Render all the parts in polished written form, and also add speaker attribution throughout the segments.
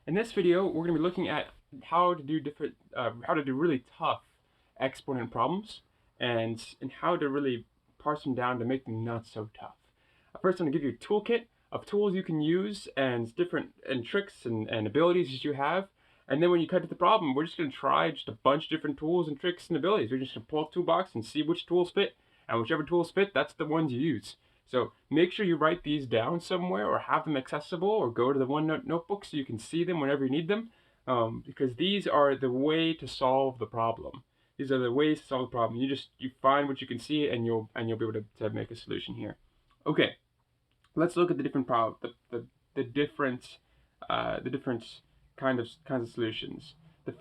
Speaker 1: In this video, we're going to be looking at how to do really tough exponent problems and how to really parse them down to make them not so tough. First, I'm going to give you a toolkit of tools you can use and tricks and abilities that you have. And then when you cut to the problem, we're just going to try just a bunch of different tools and tricks and abilities. We're just going to pull up a toolbox and see which tools fit, and whichever tools fit, that's the ones you use. So make sure you write these down somewhere or have them accessible, or go to the OneNote notebook so you can see them whenever you need them, because these are the way to solve the problem. These are the ways to solve the problem. You find what you can see, and you'll be able to make a solution here. Okay, let's look at the different the different kinds of solutions. Well,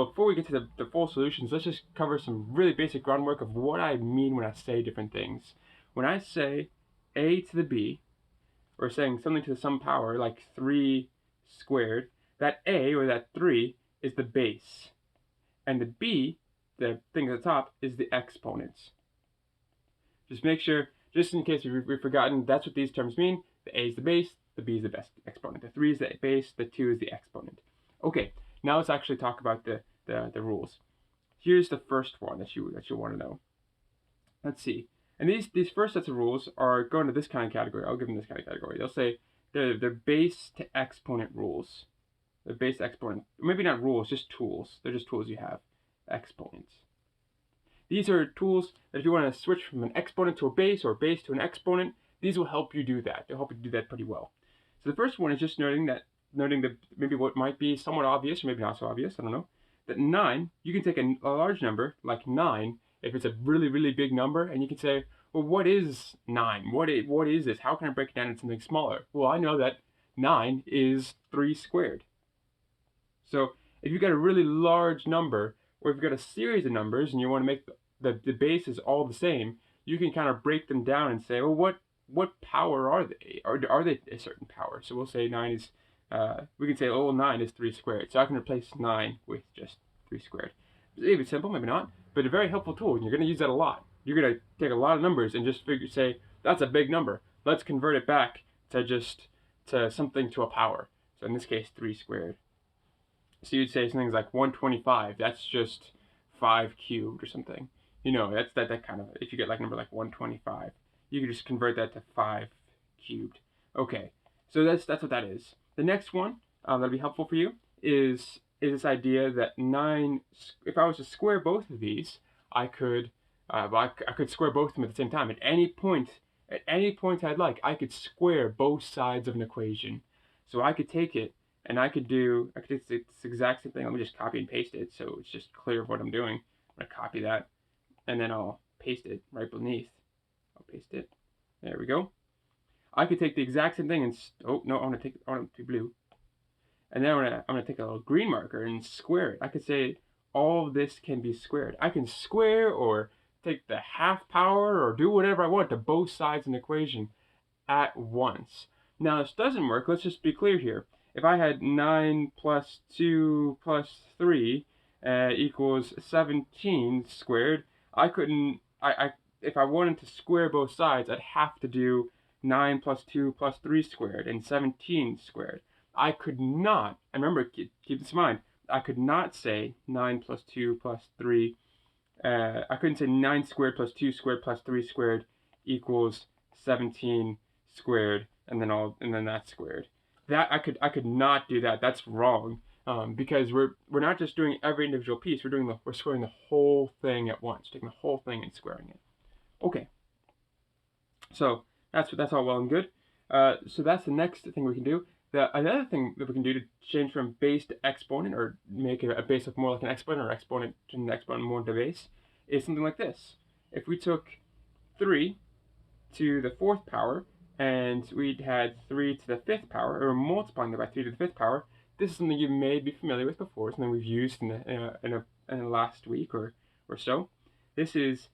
Speaker 1: before we get to the full solutions, let's just cover some really basic groundwork of what I mean when I say different things. When I say a to the b, or saying something to some power like 3 squared, that a, or that 3, is the base, and the b, the thing at the top, is the exponents. Just make sure, just in case we've forgotten, that's what these terms mean. The a is the base, the b is the exponent. The 3 is the base, the 2 is the exponent. Okay, now let's actually talk about the rules. Here's the first one that you want to know. Let's see. And these first sets of rules are going to this kind of category. I'll give them this kind of category. They'll say they're base to exponent rules. They're base to exponent. Maybe not rules, just tools. They're just tools you have. Exponents. These are tools that if you want to switch from an exponent to a base, or a base to an exponent, these will help you do that. They'll help you do that pretty well. So the first one is just noting that maybe what might be somewhat obvious, or maybe not so obvious, I don't know, that 9, you can take a large number like 9, if it's a really, really big number, and you can say, well, what is 9? What is this? How can I break it down into something smaller? Well, I know that 9 is 3 squared. So if you've got a really large number, or if you've got a series of numbers and you want to make the bases all the same, you can kind of break them down and say, well, what power are they? Are they a certain power? So we'll say 9 is, we can say, oh, 9 is 3 squared. So I can replace 9 with just 3 squared. It's maybe simple, maybe not, but a very helpful tool, and you're going to use that a lot. You're going to take a lot of numbers and just say, that's a big number. Let's convert it back to something to a power. So in this case, 3 squared. So you'd say something like 125. That's just 5 cubed or something. You know, that's that kind of, if you get like a number like 125, you can just convert that to 5 cubed. Okay, so that's what that is. The next one that'll be helpful for you is this idea that 9, if I was to square both of these, I could square both of them at the same time. At any point I'd like, I could square both sides of an equation. So I could take it, and I could do this exact same thing. Let me just copy and paste it so it's just clear of what I'm doing. I'm going to copy that, and then I'll paste it right beneath. I'll paste it. There we go. I could take the exact same thing and, oh no, I want to do blue. And then I'm going to take a little green marker and square it. I could say all of this can be squared. I can square or take the half power or do whatever I want to both sides of an equation at once. Now this doesn't work. Let's just be clear here. If I had 9 plus 2 plus 3 equals 17 squared, if I wanted to square both sides, I'd have to do 9 plus 2 plus 3 squared and 17 squared. I could not, and remember, keep this in mind, I could not say 9 plus 2 plus 3, I couldn't say 9 squared plus 2 squared plus 3 squared equals 17 squared, and then that squared. That I could not do that. That's wrong, because we're not just doing every individual piece. We're squaring the whole thing at once, taking the whole thing and squaring it. Okay. So that's all well and good. So that's the next thing we can do. Another thing that we can do to change from base to exponent, or make a base look more like an exponent, or exponent to an exponent more to base, is something like this. If we took 3 to the 4th power, and we had 3 to the 5th power, or multiplying it by 3 to the 5th power, this is something you may be familiar with before, something we've used in the last week or so. This is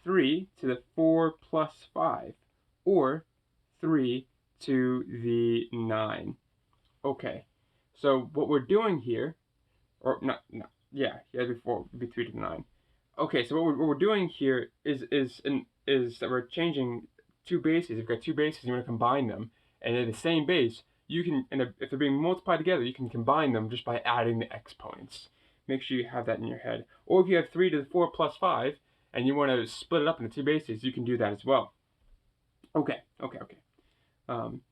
Speaker 1: 3 to the 4 plus 5, or 3 to the 9. Okay, so what we're doing here, or before would be 3 to the 9. Okay, so what we're doing here is that we're changing two bases. If you've got two bases, you want to combine them, and they're the same base, you can, and if they're being multiplied together, you can combine them just by adding the exponents. Make sure you have that in your head. Or if you have 3 to the 4 plus 5, and you want to split it up into two bases, you can do that as well. Okay.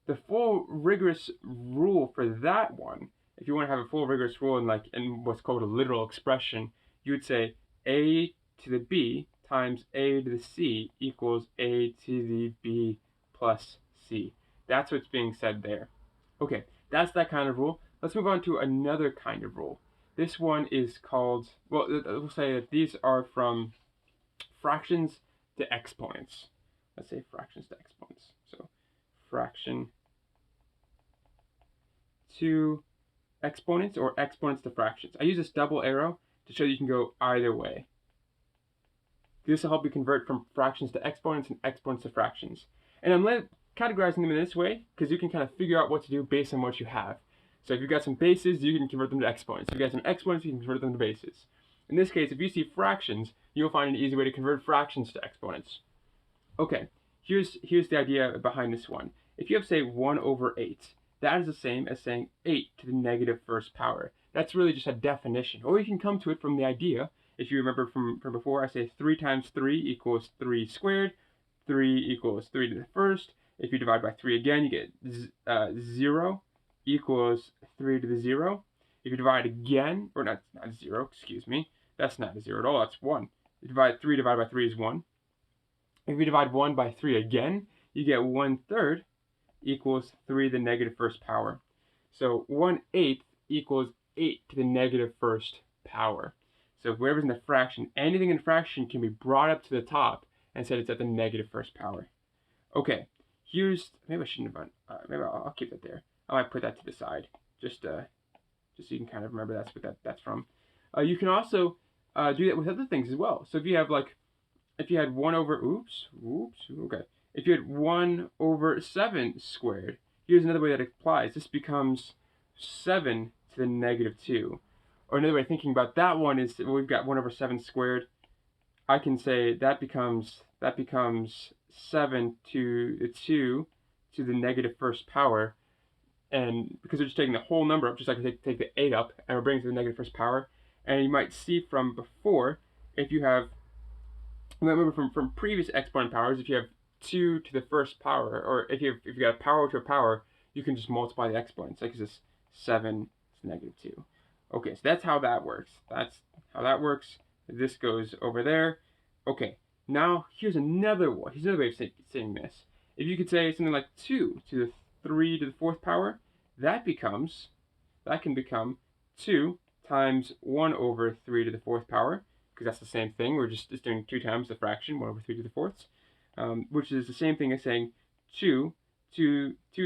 Speaker 1: The full rigorous rule for that one, if you want to have a full rigorous rule in what's called a literal expression, you would say a to the b times a to the c equals a to the b plus c. That's what's being said there. Okay, that's that kind of rule. Let's move on to another kind of rule. This one is called, well, we'll say that these are from fractions to exponents. Let's say fractions to exponents. So fraction to exponents or exponents to fractions. I use this double arrow to show you can go either way. This will help you convert from fractions to exponents and exponents to fractions. And I'm categorizing them in this way because you can kind of figure out what to do based on what you have. So if you've got some bases, you can convert them to exponents. If you've got some exponents, you can convert them to bases. In this case, if you see fractions, you'll find an easy way to convert fractions to exponents. Okay, here's the idea behind this one. If you have, say, 1 over 8, that is the same as saying 8 to the negative first power. That's really just a definition. Or you can come to it from the idea. If you remember from before, I say 3 times 3 equals 3 squared. 3 equals 3 to the first. If you divide by 3 again, you get 0 equals 3 to the 0. If you divide again, or not 0, excuse me. That's not a 0 at all, that's 1. 3 divided by 3 is 1. If you divide 1 by 3 again, you get 1/3 equals 3 to the negative first power. So 1/8 equals 8 to the negative first power. So whatever's in the fraction, anything in fraction can be brought up to the top and said it's at the negative first power. Okay, maybe I shouldn't have maybe I'll keep that there. I might put that to the side, just so you can kind of remember that's what that's from. You can also do that with other things as well. So if you had 1 over, okay. If you had 1 over 7 squared, here's another way that it applies. This becomes 7 to the negative 2. Or another way of thinking about that one is, well, we've got 1 over 7 squared. I can say that becomes 7 to the 2 to the negative first power. And because we're just taking the whole number up, just like I take the 8 up, and we're bringing it to the negative first power. And you might see from before, if you have, remember from previous exponent powers, if you have 2 to the first power, or if you got a power to a power, you can just multiply the exponents. Like this 7 is negative 2. Okay, so that's how that works. This goes over there. Okay, now here's another one. Here's another way of saying this. If you could say something like 2 to the 3 to the 4th power, that can become 2 times 1 over 3 to the 4th power, because that's the same thing. We're just doing 2 times the fraction, 1 over 3 to the 4th, which is the same thing as saying 2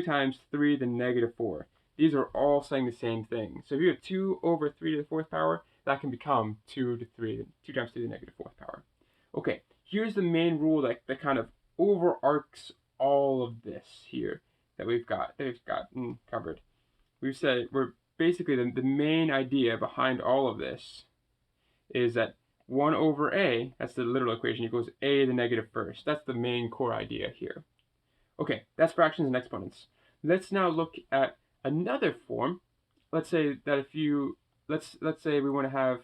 Speaker 1: times 3 to the negative 4. These are all saying the same thing. So if you have 2 over 3 to the 4th power, that can become 2 times 3 to the negative 4th power. Okay, here's the main rule that kind of overarches all of this here that we've gotten covered. We've said we're basically the main idea behind all of this is that 1 over a, that's the literal equation, equals a to the negative first. That's the main core idea here. Okay, that's fractions and exponents. Let's now look at another form. Let's say that if you let's say we want to have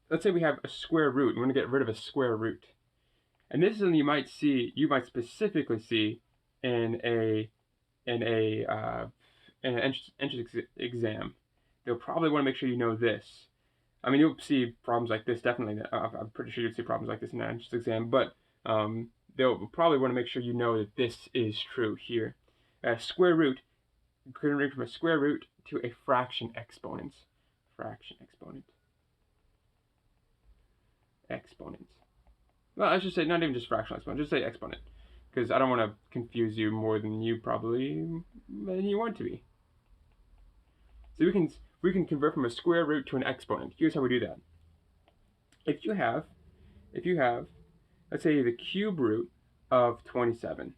Speaker 1: let's say we have a square root. We want to get rid of a square root, and this is something you might specifically see in an entrance exam. They'll probably want to make sure you know this. I mean, you'll see problems like this definitely. I'm pretty sure you'll see problems like this in an entrance exam, but they'll probably want to make sure you know that this is true here. A square root, converting from a square root to a fraction exponent. Fraction exponent. Exponent. Well, I should say not even just fractional exponent, just say exponent, because I don't want to confuse you more than you want to be. So we can convert from a square root to an exponent. Here's how we do that. If you have, let's say, the cube root of 27,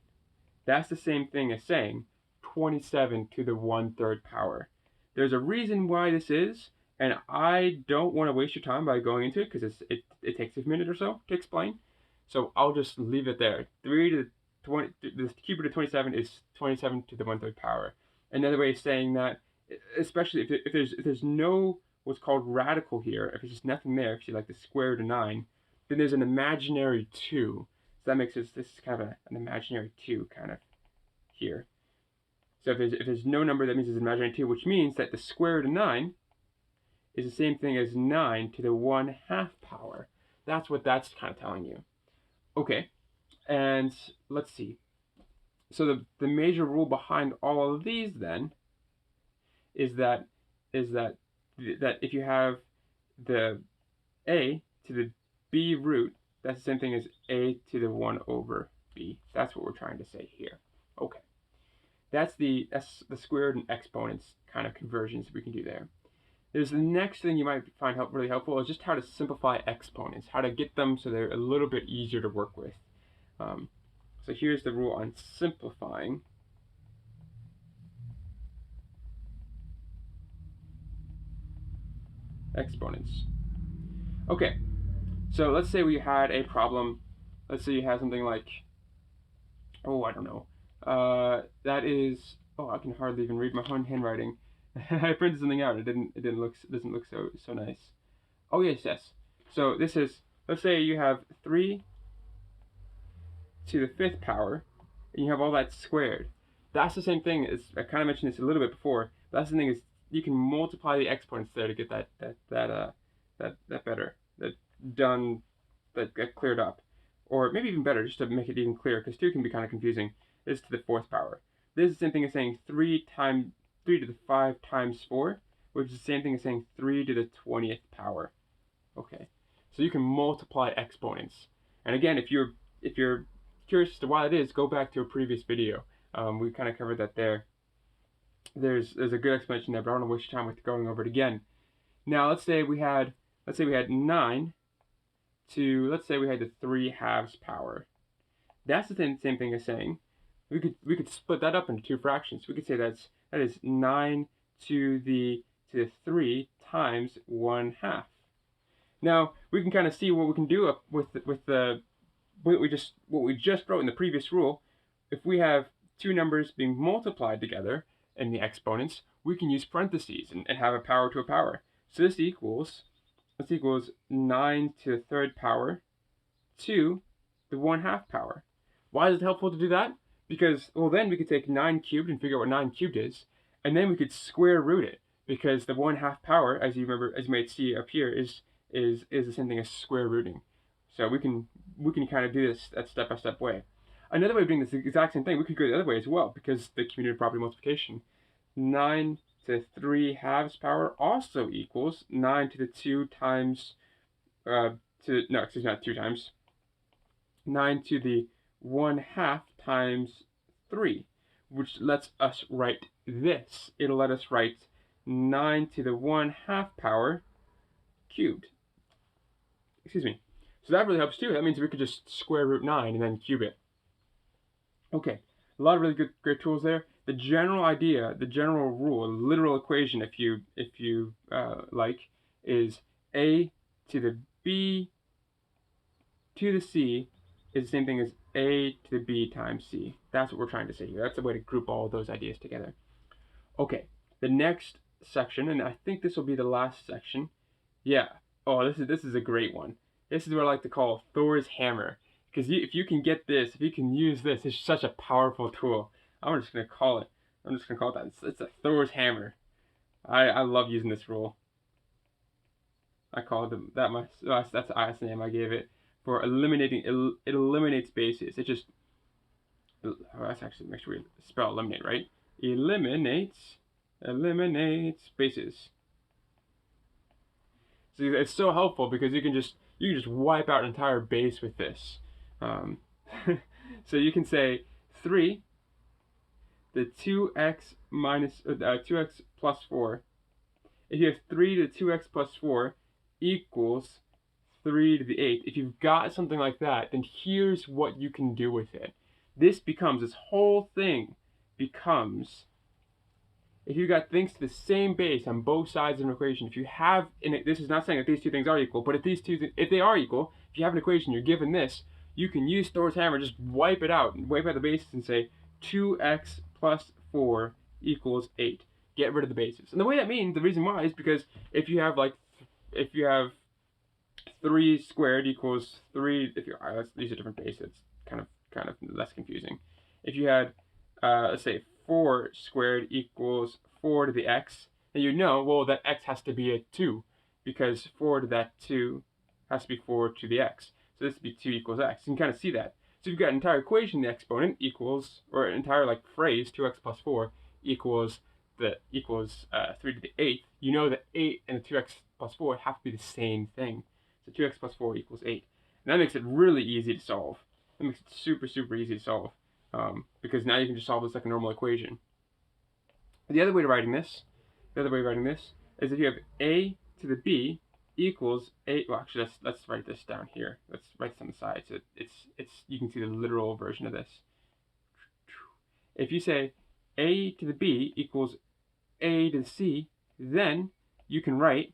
Speaker 1: that's the same thing as saying 27 to the 1/3 power. There's a reason why this is, and I don't want to waste your time by going into it because it takes a minute or so to explain. So I'll just leave it there. the cube root of 27 is 27 to the 1/3 power. Another way of saying that, especially if there's no what's called radical here, if there's just nothing there, if you like the square root of 9, then there's an imaginary 2. So that makes this is kind of an imaginary 2 kind of here. So if there's no number, that means there's an imaginary 2, which means that the square root of 9 is the same thing as 9 to the 1/2 power. That's what that's kind of telling you. Okay, and let's see. So the major rule behind all of these then is that if you have the a to the b root, that's the same thing as a to the 1/b. That's what we're trying to say here. Okay, that's the square root and exponents kind of conversions we can do there. There's the next thing you might find really helpful is just how to simplify exponents, how to get them so they're a little bit easier to work with. So here's the rule on simplifying. Exponents. Okay, so let's say we had a problem. Let's say you had something like, oh, I don't know. That is, oh, I can hardly even read my own handwriting. I printed something out. It doesn't look so nice. Oh yes. So this is, let's say you have 3 to the 5th power, and you have all that squared. That's the same thing as, I kind of mentioned this a little bit before. That's the thing is, you can multiply the exponents there to get that better, that cleared up, or maybe even better, just to make it even clearer, because 2 can be kind of confusing. This is to the 4th power. This is the same thing as saying 3 to the 5 times 4, which is the same thing as saying 3 to the 20th power. Okay, so you can multiply exponents. And again, if you're curious as to why it is, go back to a previous video. We kind of covered that there. There's a good explanation there, but I don't want to waste your time with going over it again. Now let's say we had 9 to, let's say we had the 3/2 power. That's the same thing as saying we could split that up into 2 fractions. We could say that is 9 to the 3 times 1/2. Now we can kind of see what we can do with what we just wrote in the previous rule. If we have 2 numbers being multiplied together in the exponents, we can use parentheses and have a power to a power. So this equals 9 to the 3rd power to the 1/2 power. Why is it helpful to do that? Because, well, then we could take 9 cubed and figure out what 9 cubed is, and then we could square root it, because the 1/2 power, as you might see up here, is the same thing as square rooting. So we can kind of do this that step-by-step way. Another way of doing this exact same thing, we could go the other way as well, because the commutative property multiplication. 9 to the 3/2 power also equals 9 to the 2 times, not 2 times, 9 to the 1/2 times 3, which lets us write this. It'll let us write 9 to the 1/2 power cubed. Excuse me. So that really helps too. That means we could just square root 9 and then cube it. Okay, a lot of really great tools there. The general idea, the general rule, literal equation, if you like, is a to the b to the c is the same thing as a to the b times c. That's what we're trying to say here. That's the way to group all of those ideas together. Okay, the next section, and I think this will be the last section. Yeah. Oh, this is a great one. This is what I like to call Thor's hammer. Because if you can get this, if you can use this, it's such a powerful tool. I'm just gonna call it that. It's a Thor's hammer. I love using this rule. I call it that's the name I gave it for eliminating. It eliminates bases. It just, that's actually, make sure we spell eliminate right. Eliminates bases. So it's so helpful because you can just wipe out an entire base with this. So you can say 3, the 2x minus 2x plus 4. If you have 3 to 2x plus 4 equals 3 to the 8th. If you've got something like that, then here's what you can do with it. This whole thing becomes, if you've got things to the same base on both sides of an equation, if you have, and this is not saying that these two things are equal, but if they are equal, if you have an equation, you're given this, you can use Thor's hammer, just wipe it out, wipe out the bases and say 2x plus 4 equals 8. Get rid of the bases. And the reason why is because if you have 3 squared equals 3, if you these are different bases, kind of less confusing. If you had let's say 4 squared equals 4 to the x, then you know, well, that x has to be a 2, because 4 to that 2 has to be 4 to the x. So this would be 2 equals x. You can kind of see that. So you've got an entire equation, the exponent equals, or an entire phrase, 2x plus 4 equals 3 to the 8th. You know that 8 and the 2x plus 4 have to be the same thing. So 2x plus 4 equals 8. And that makes it really easy to solve. That makes it super, super easy to solve. Because now you can just solve this like a normal equation. The other way of writing this is if you have a to the b equals a. Well, actually, let's write this down here. Let's write this on the side so you can see the literal version of this. If you say a to the b equals a to the c, then you can write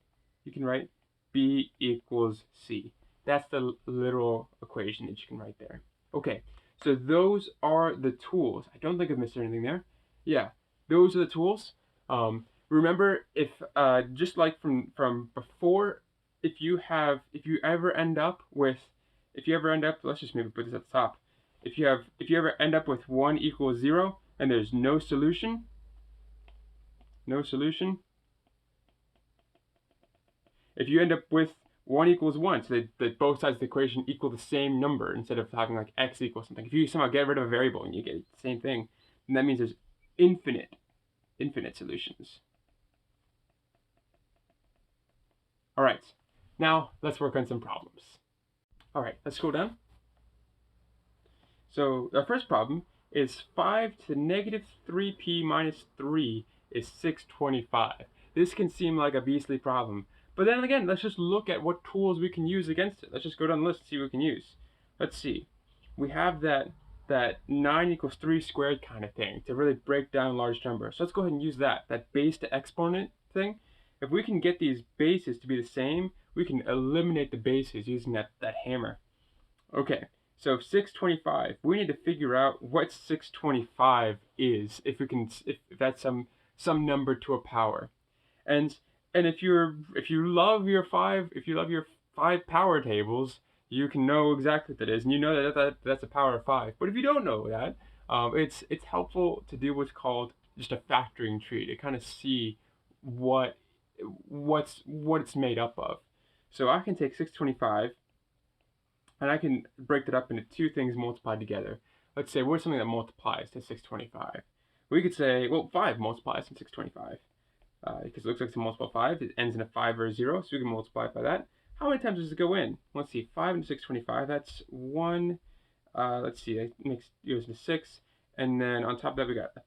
Speaker 1: b equals c. That's the literal equation that you can write there. Okay, so those are the tools. I don't think I've missed anything there. Yeah, those are the tools. Remember, if just like from before, if you ever end up with, let's just maybe put this at the top. If you ever end up with 1 equals 0 and there's no solution. If you end up with 1 equals 1, so that both sides of the equation equal the same number instead of having like x equals something. If you somehow get rid of a variable and you get the same thing, then that means there's infinite solutions. All right, now let's work on some problems. All right, let's scroll down. So our first problem is 5 to the negative 3p minus 3 is 625. This can seem like a beastly problem. But then again, let's just look at what tools we can use against it. Let's just go down the list and see what we can use. Let's see. We have that 9 equals 3 squared kind of thing to really break down large numbers. So let's go ahead and use that base to exponent thing. If we can get these bases to be the same, we can eliminate the bases using that hammer. Okay, so 625, we need to figure out what 625 is, if that's some number to a power. And if you love your 5 power tables, you can know exactly what that is, and you know that's a power of 5. But if you don't know that, it's helpful to do what's called just a factoring tree to kind of see what it's made up of. So I can take 625 and I can break that up into two things multiplied together. Let's say what's something that multiplies to 625. We could say, well, 5 multiplies to 625. Because it looks like it's a multiple of 5. It ends in a 5 or a 0, so we can multiply it by that. How many times does it go in? Let's see, 5 into 625, that's 1. Let's see, that goes into 6. And then on top of that, we got a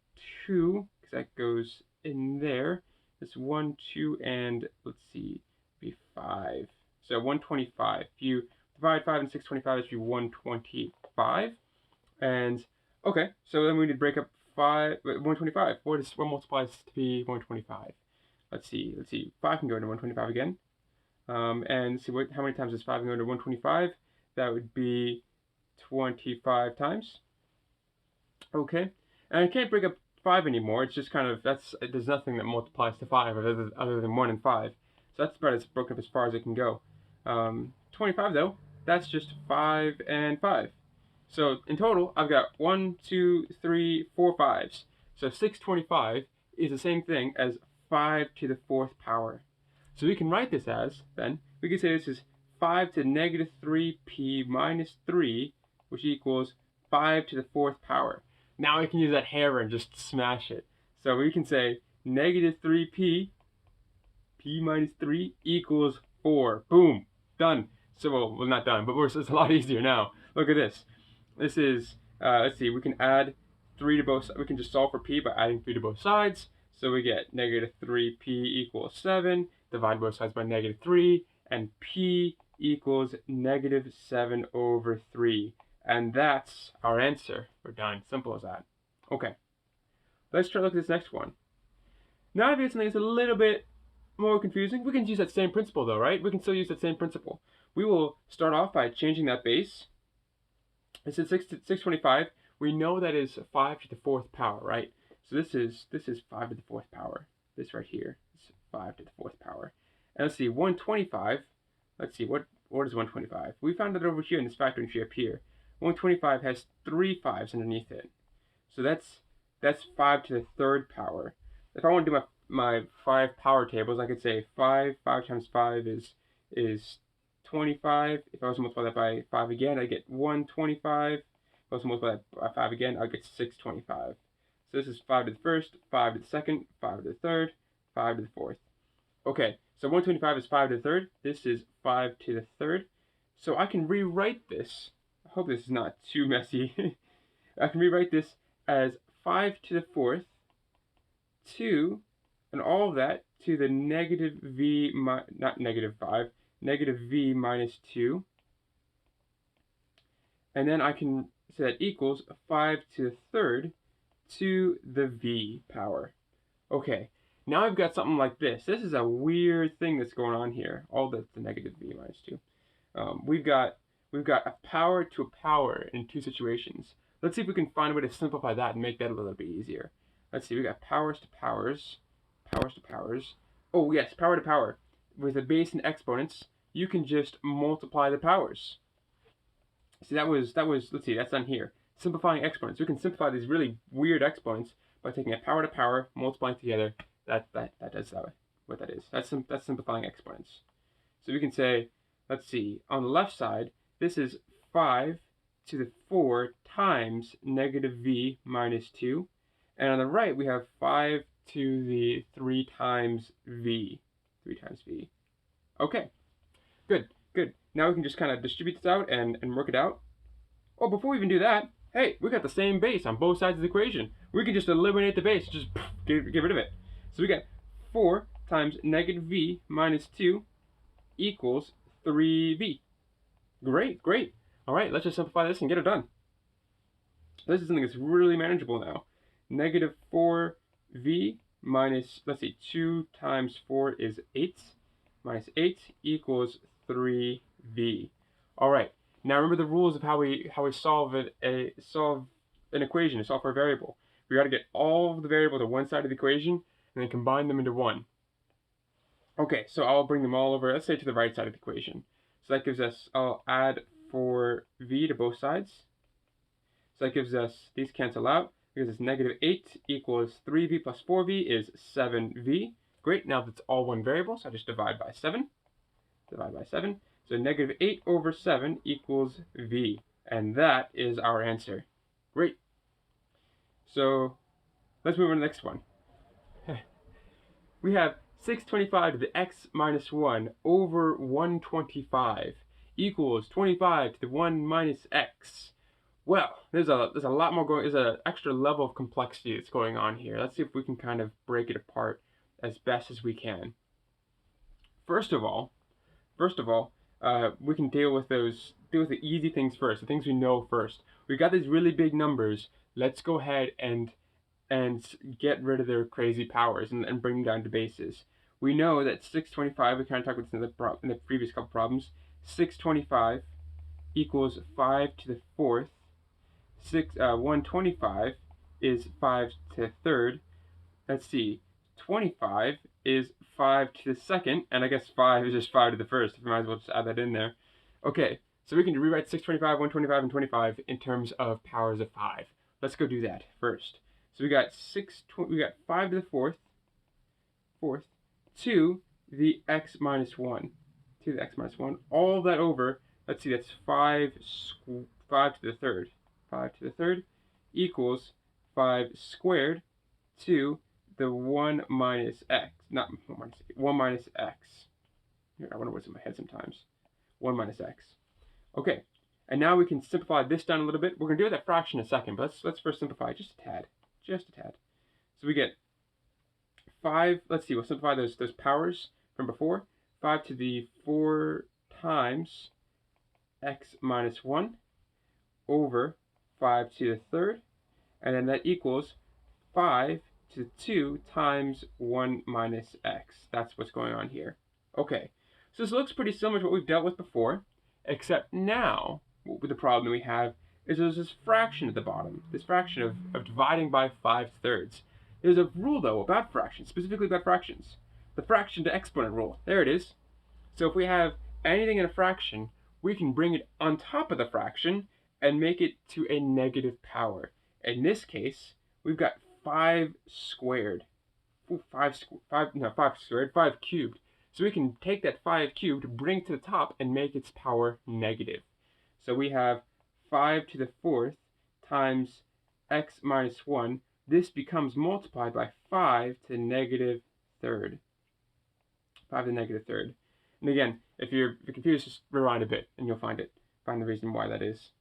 Speaker 1: 2, because that goes in there. It's 1, 2, and let's see, be 5. So 125. If you divide 5 and 625, it should be 125. And okay, so then we need to break up 125. What multiplies to be 125? Let's see. 5 can go into 125 again. And see how many times does 5 go into 125? That would be 25 times. Okay, and I can't break up 5 anymore. It's just kind of there's nothing that multiplies to 5 other than 1 and 5. So that's about as broken up as far as it can go. 25 though, that's just 5 and 5. So in total, I've got 1, 2, 3, 4 5s. So 625 is the same thing as 5 to the 4th power. So we can write this as, then, we can say this is 5 to the negative 3p minus 3, which equals 5 to the 4th power. Now we can use that hammer and just smash it. So we can say negative 3p, p minus 3 equals 4. Boom, done. So, well, not done, but it's a lot easier now. Look at this. This is, let's see, we can add 3 to both sides. We can just solve for p by adding 3 to both sides. So we get negative 3p equals 7, divide both sides by negative 3, and p equals negative 7 over 3. And that's our answer. We're done. Simple as that. Okay. Let's try to look at this next one. Now if you have something that's a little bit more confusing, we can use that same principle though, right? We can still use that same principle. We will start off by changing that base. It says 625. We know that is 5 to the 4th power, right? So this is 5 to the 4th power. This right here is 5 to the 4th power. And let's see, 125. Let's see, what is 125? We found it over here in this factoring tree up here. 125 has 3 5s underneath it. So that's 5 to the 3rd power. If I want to do my 5 power tables, I could say 5 times 5 is 25. If I was to multiply that by 5 again, I get 125. If I was to multiply that by 5 again, I get 625. So this is 5 to the 1st, 5 to the 2nd, 5 to the 3rd, 5 to the 4th. Okay, so 125 is 5 to the 3rd. This is 5 to the 3rd. So I can rewrite this. I hope this is not too messy. I can rewrite this as 5 to the 4th, 2, and all of that to the negative v, not negative 5, negative v minus 2. And then I can say that equals 5 to the 3rd to the v power. Okay, now I've got something like this. This is a weird thing that's going on here. All the negative v minus 2. We've got a power to a power in 2 situations. Let's see if we can find a way to simplify that and make that a little bit easier. Let's see, we got powers to powers. Oh yes, power to power. With a base and exponents, you can just multiply the powers. See, that was, let's see, that's done here. Simplifying exponents. We can simplify these really weird exponents by taking a power to power, multiplying together. That does that, what that is. That's simplifying exponents. So we can say, let's see, on the left side, this is 5 to the 4 times negative v minus 2. And on the right, we have 5 to the 3 times v. 3 times v. Okay, good. Now we can just kind of distribute this out and work it out. Oh, before we even do that, hey, we got the same base on both sides of the equation. We can just eliminate the base, just get rid of it. So we got 4 times negative v minus 2 equals 3v. Great. All right, let's just simplify this and get it done. This is something that's really manageable now. Negative 4v minus, let's see, 2 times 4 is 8, minus 8 equals 3v. All right, now remember the rules of how we solve an equation, to solve for a variable. We got to get all of the variables to one side of the equation and then combine them into one. Okay, so I'll bring them all over, let's say to the right side of the equation. So that gives us, I'll add 4v to both sides. So that gives us, these cancel out, because it's negative 8 equals 3v plus 4v is 7v. Great, now that's all one variable, so I just divide by 7. So negative 8 over 7 equals v. And that is our answer. Great. So let's move on to the next one. We have 625 to the x minus 1 over 125 equals 25 to the 1 minus x. Well, there's a lot more going, there's an extra level of complexity that's going on here. Let's see if we can kind of break it apart as best as we can. First of all, we can deal with the easy things first, the things we know first. We've got these really big numbers. Let's go ahead and get rid of their crazy powers and bring them down to bases. We know that 625, we kind of talked about this in the previous couple problems, 625 equals 5 to the 4th. 125 is 5 to the 3rd. Let's see, 25 is 5 to the 2nd, and I guess 5 is just 5 to the 1st. We might as well just add that in there. Okay, so we can rewrite 625, 125, and 25 in terms of powers of 5. Let's go do that first. So we got 5 to the 4th, to the x minus 1, all that over, let's see, that's 5 to the 3rd. 5 to the 3rd equals 5 squared to the 1 minus x. Not 1 minus x. Here, I wonder what's in my head sometimes. 1 minus x. Okay, and now we can simplify this down a little bit. We're going to do that fraction in a second, but let's first simplify just a tad. So we get 5, let's see, we'll simplify those powers from before. 5 to the 4 times x minus 1 over 5 to the 3rd, and then that equals 5 to the 2 times 1 minus x. That's what's going on here. Okay, so this looks pretty similar to what we've dealt with before, except now, with the problem that we have, is there's this fraction at the bottom, this fraction of dividing by 5/3. There's a rule, though, about fractions, specifically about fractions. The fraction to exponent rule. There it is. So if we have anything in a fraction, we can bring it on top of the fraction and make it to a negative power. In this case, we've got 5 squared. Ooh, 5 squared, 5 cubed. So we can take that 5 cubed, bring it to the top, and make its power negative. So we have 5 to the 4th times x minus 1. This becomes multiplied by 5 to the negative 3rd. 5 to the negative 3rd. And again, if you're confused, just rewind a bit and you'll find it. Find the reason why that is.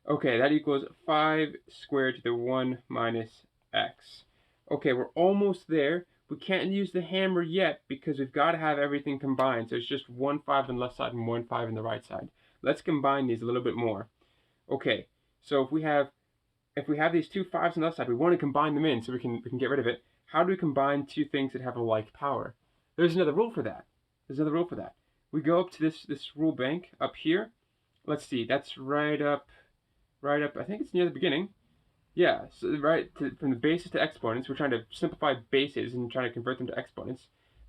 Speaker 1: Okay, that equals 5 squared to the 1 minus x. Okay, we're almost there. We can't use the hammer yet because we've got to have everything combined. So it's just 1 5 on the left side and 1 5 on the right side. Let's combine these a little bit more. Okay, so if we have these two 5s on the left side, we want to combine them in so we can get rid of it. How do we combine two things that have a like power? There's another rule for that. We go up to this rule bank up here. Let's see, that's right up, I think it's near the beginning. Yeah, so from the bases to exponents, we're trying to simplify bases and trying to convert them to exponents.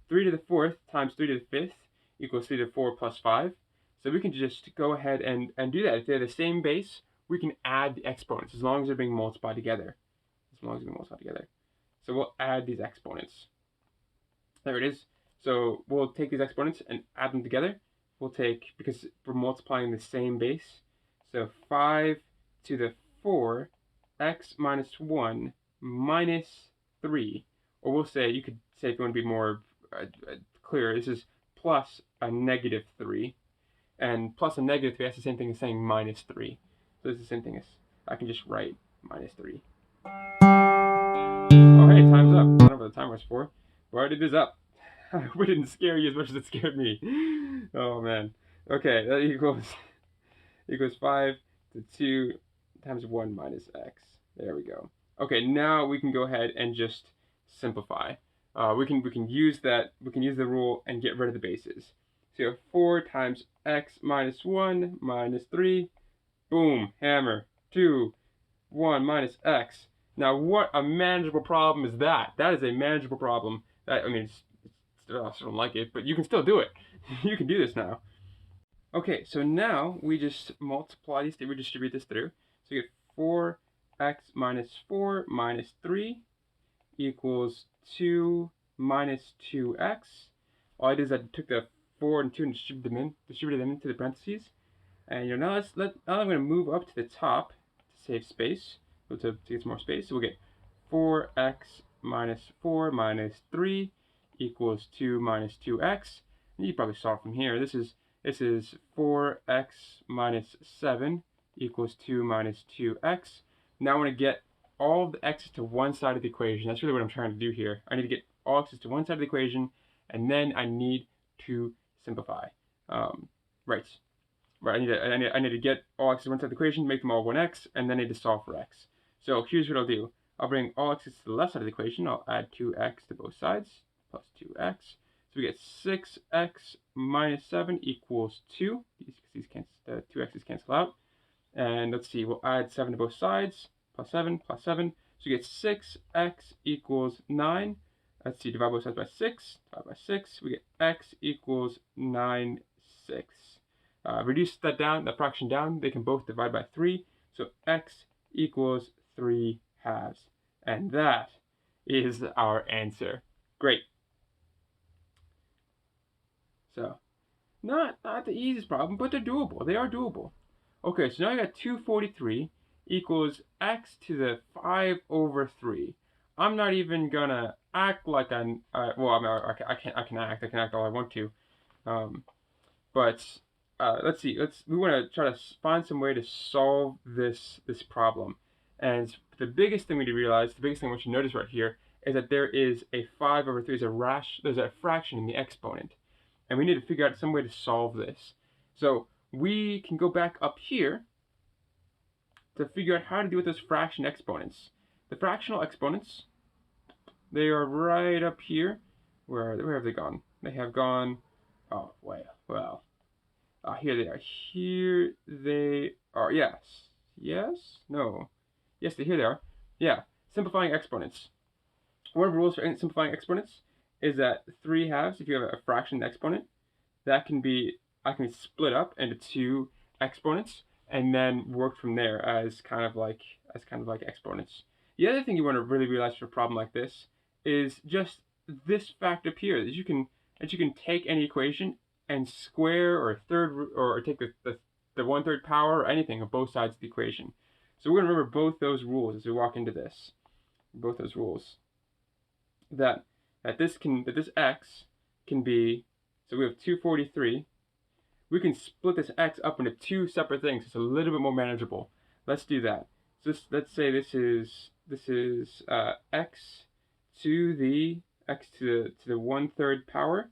Speaker 1: 3 to the 4th times 3 to the 5th equals 3 to the 4 plus 5. So we can just go ahead and do that. If they're the same base, we can add the exponents as long as they're being multiplied together. So we'll add these exponents. There it is. So we'll take these exponents and add them together. We'll take, because we're multiplying the same base, so 5 to the 4 x minus 1 minus 3. Or we'll say, you could say if you want to be more clear, this is plus a negative 3. And plus a negative 3, that's the same thing as saying minus 3. So it's the same thing as, I can just write minus 3. Oh hey, time's up. I don't know what the timer was for. But it is up. I hope it didn't scare you as much as it scared me. Oh man. Okay, that equals 5 to 2 times 1 minus x. There we go. Okay, now we can go ahead and just simplify. We can use the rule and get rid of the bases. So you have 4 times x minus 1 minus 3. Boom, hammer. 2, 1 minus x. Now what a manageable problem is that? That is a manageable problem. I mean, I don't like it, but you can still do it. You can do this now. Okay, so now we just multiply these, we distribute this through. So you get 4x minus 4 minus 3 equals 2 minus 2x. All I did is I took the 4 and 2 and distributed them into the parentheses. And now I'm going to move up to the top to save space, to get some more space. So we'll get 4x minus 4 minus 3 equals 2 minus 2x. And you probably saw it from here. This is 4x minus 7 equals 2 minus 2x. Now I want to get all of the x's to one side of the equation. That's really what I'm trying to do here. I need to get all x's to one side of the equation, and then I need to simplify. Right. I need to get all x's to one side of the equation, make them all 1x, and then I need to solve for x. So here's what I'll do. I'll bring all x's to the left side of the equation. I'll add 2x to both sides, plus 2x. So we get 6x minus 7 equals 2. The 2x's cancel out. And let's see, we'll add 7 to both sides, plus 7, plus 7. So we get 6x equals 9. Let's see, divide both sides by 6, divide by 6. We get x equals 9, 6. Reduce that fraction down, they can both divide by 3. So x equals 3 halves. And that is our answer. Great. So, not the easiest problem, but they're doable. They are doable. Okay, so now I got 243 equals x to the 5 over 3. I'm not even gonna act like I can act all I want to. Let's see. We want to try to find some way to solve this problem. And the biggest thing we need to realize, the biggest thing I want you to notice right here, is that there is a 5 over 3. There's a fraction in the exponent. And we need to figure out some way to solve this. So we can go back up here to figure out how to deal with those fraction exponents. The fractional exponents, they are right up here. Where have they gone? They have gone, here they are. Here they are, yes. Yes? No. Yes, here they are. Yeah, simplifying exponents. One of the rules for simplifying exponents is that 3/2, if you have a fraction exponent, that can be, I can split up into two exponents and then work from there as kind of like exponents. The other thing you want to really realize for a problem like this is just this fact up here that you can take any equation and square or third or take the 1/3 power or anything of both sides of the equation. So we're going to remember both those rules as we walk into this. Both those rules. That this x can be, so we have 243. We can split this x up into two separate things. It's a little bit more manageable. Let's do that. So let's say this is x to the 1/3 power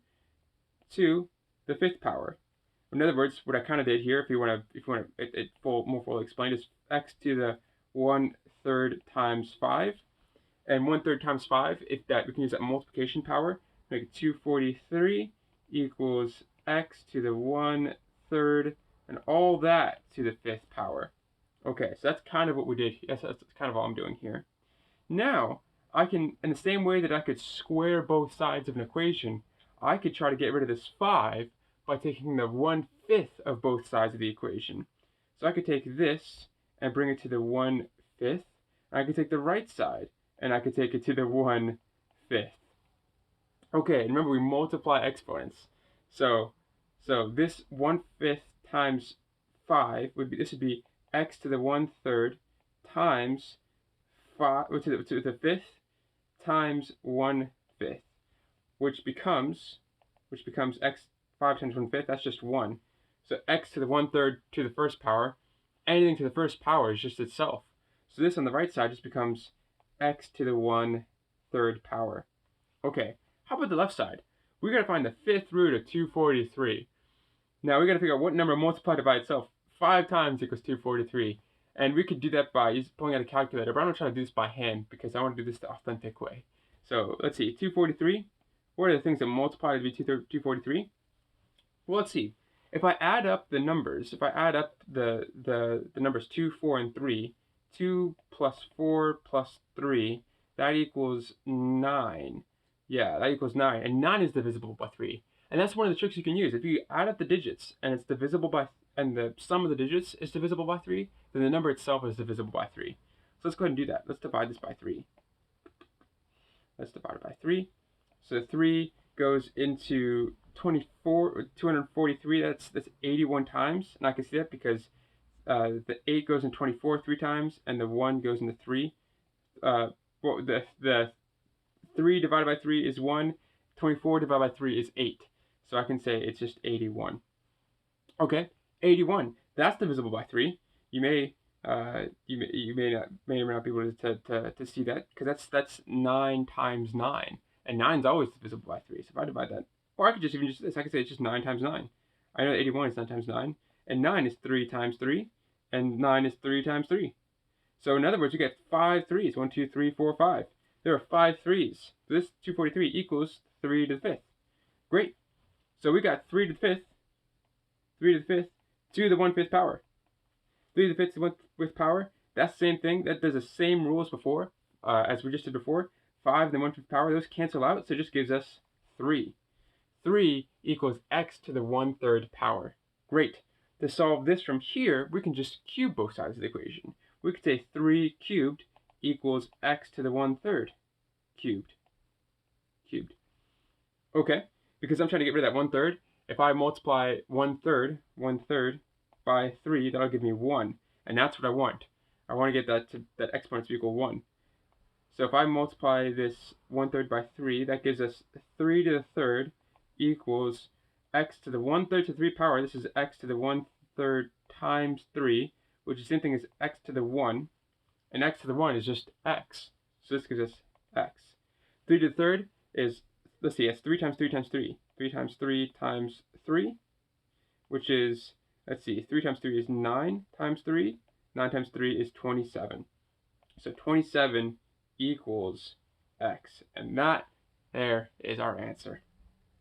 Speaker 1: to the 5th power. In other words, what I kind of did here, if you want it more fully explained, is x to the 1/3 times 5. And 1/3 times 5, if that, we can use that multiplication power, make 243 equals x to the 1/3 and all that to the 5th power. Okay, so that's kind of what we did. That's kind of all I'm doing here. Now, I can, in the same way that I could square both sides of an equation, I could try to get rid of this 5 by taking the 1/5 of both sides of the equation. So I could take this and bring it to the 1/5. I could take the right side and I could take it to the 1/5. Okay, and remember we multiply exponents. So this 1/5 times 5 would be, this would be x to the 1/3 times 5 to the 5th times 1/5, which becomes x 5 times 1/5. That's just 1. So x to the 1/3 to the 1st power. Anything to the 1st power is just itself. So this on the right side just becomes x to the 1/3 power. Okay, how about the left side? We gotta find the 5th root of 243. Now we gotta figure out what number multiplied by itself 5 times equals 243. And we could do that by pulling out a calculator, but I'm gonna try to do this by hand because I want to do this the authentic way. So let's see, 243. What are the things that multiply to be 243? Well, let's see. If I add up the numbers, if I add up the numbers 2, 4, and 3, 2 plus 4 plus 3, that equals 9. Yeah, that equals 9. And 9 is divisible by 3. And that's one of the tricks you can use. If you add up the digits and it's divisible by, and the sum of the digits is divisible by 3, then the number itself is divisible by 3. So let's go ahead and do that. Let's divide this by 3. Let's divide it by 3. So 3 goes into 243. That's 81 times. And I can see that because the 8 goes in 24 3 times, and the 1 goes into 3. Well, the 3 divided by 3 is 1. 24 divided by 3 is 8. So I can say it's just 81. Okay, 81. That's divisible by 3. You may or may not be able to see that because that's 9 times 9, and 9 is always divisible by 3. So if I divide that, or I could just this, I could say it's just 9 times 9. I know that 81 is 9 times 9, and 9 is 3 times 3, and 9 is 3 times 3. So in other words, you get 5 3s. 1, 2, 3, 4, 5. There are 5 3s. So this 243 equals 3 to the 5th. Great. So we got 3 to the 5th, 3 to the 5th, to the 1/5 power. 3 to the 5th to the 1/5 power. That's the same thing. That does the same rules before, as we just did before. 5 and the 1/5 power, those cancel out, so it just gives us 3. 3 equals x to the 1/3 power. Great. To solve this from here, we can just cube both sides of the equation. We could say 3 cubed equals x to the 1/3 cubed. Okay, because I'm trying to get rid of that 1/3. If I multiply 1/3 by 3, that'll give me 1. And that's what I want. I want to get that exponent to equal 1. So if I multiply this 1/3 by 3, that gives us 3 to the 3rd equals x to the 1/3 to the 3 power. This is x to the 1/3 times 3, which is the same thing as x to the 1. And x to the 1 is just x. So this gives us x. 3 to the 3rd is, let's see, it's 3 times 3 times 3. 3 times 3 times 3, which is, let's see, 3 times 3 is 9 times 3. 9 times 3 is 27. So 27 equals x. And that there is our answer.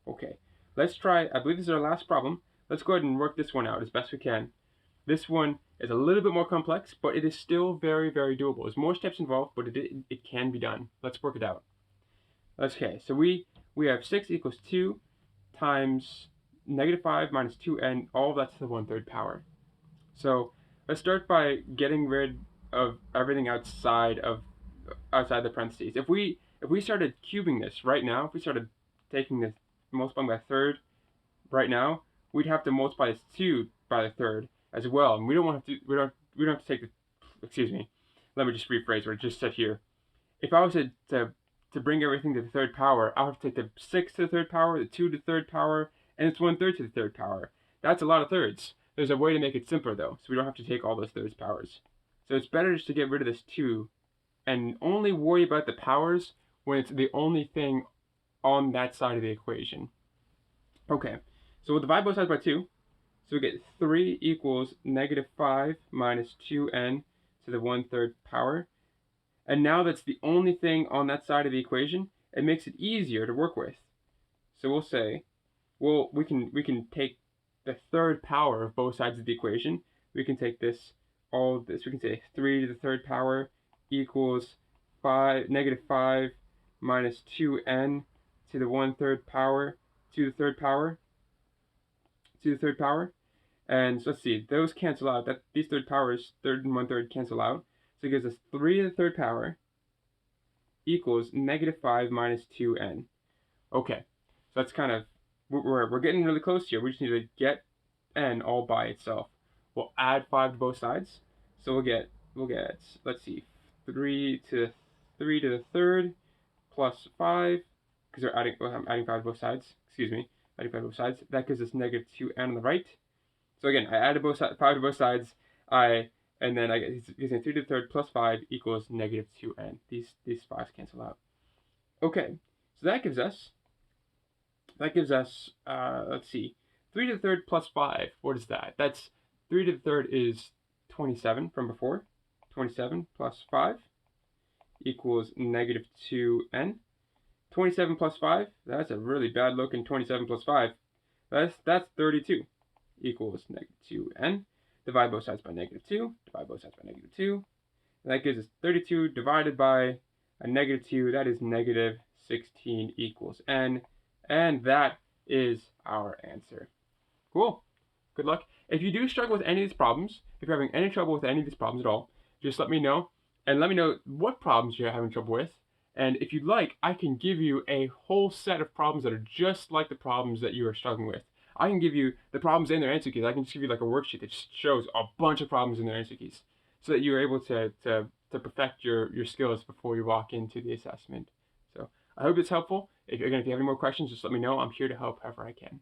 Speaker 1: Okay, let's try, I believe this is our last problem. Let's go ahead and work this one out as best we can. This one is a little bit more complex, but it is still very, very doable. There's more steps involved, but it can be done. Let's work it out. Okay, so we have 6 equals 2 times -5 minus 2n, all of that to the 1/3 power. So let's start by getting rid of everything outside the parentheses. If we started cubing this right now, if we started taking this, multiplying by a third right now, we'd have to multiply this 2 by the third as well. And we don't want to we don't have to take the, excuse me, let me just rephrase what I just said here. If I was to bring everything to the third power, I'll have to take the 6 to the third power, the 2 to the third power, and it's 1/3 to the third power. That's a lot of thirds. There's a way to make it simpler though, so we don't have to take all those thirds powers. So it's better just to get rid of this 2 and only worry about the powers when it's the only thing on that side of the equation. Okay, so we'll divide both sides by 2. So we get 3 equals -5 minus 2n to the 1/3 power. And now that's the only thing on that side of the equation, it makes it easier to work with. So we'll say, well, we can take the third power of both sides of the equation. We can take this, all of this, we can say 3 to the third power equals -5 minus 2n to the 1/3 power to the third power to the third power. And so let's see, those cancel out. That these third powers, third and 1/3, cancel out. So it gives us 3 to the third power equals -5 minus 2n. Okay, so that's kind of, we're getting really close here. We just need to get n all by itself. We'll add 5 to both sides. So we'll get let's see, 3 to the third plus 5, because I'm adding 5 to both sides. Excuse me, adding 5 to both sides. That gives us -2n on the right. So again, I added 5 to both sides. And then I get using 3 to the third plus 5 equals -2n. These 5's cancel out. Okay, so that gives us let's see, 3 to the third plus 5. What is that? That's 3 to the third is 27 from before. 27 plus 5 equals -2n. 27 plus 5, that's a really bad looking 27 plus 5. That's 32 equals -2n. Divide both sides by -2, divide both sides by -2. And that gives us 32 divided by a -2, that is -16 equals n. And that is our answer. Cool. Good luck. If you do struggle with any of these problems, if you're having any trouble with any of these problems at all, just let me know. And let me know what problems you're having trouble with. And if you'd like, I can give you a whole set of problems that are just like the problems that you are struggling with. I can give you the problems in their answer keys. I can just give you like a worksheet that just shows a bunch of problems in their answer keys, so that you're able to perfect your skills before you walk into the assessment. So I hope it's helpful. If you have any more questions, just let me know. I'm here to help however I can.